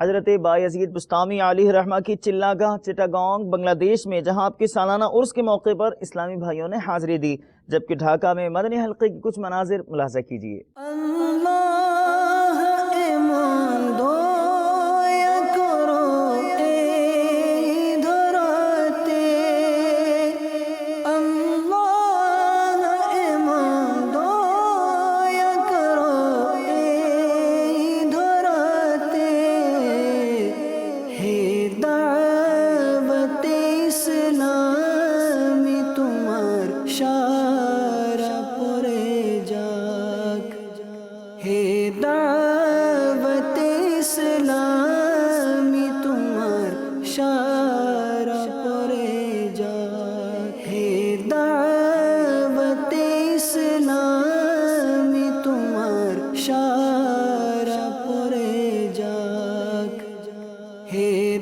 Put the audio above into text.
हज़रत बायज़ीद बुस्तामी अलैहि रहमा की चिल्लागाह चिटागोंग बांग्लादेश में, जहां आपके सालाना उर्स के मौके पर इस्लामी भाइयों ने हाजिरी दी, जबकि ढाका में मदनी हल्के की कुछ मनाजिर मुलाहजा कीजिए। हे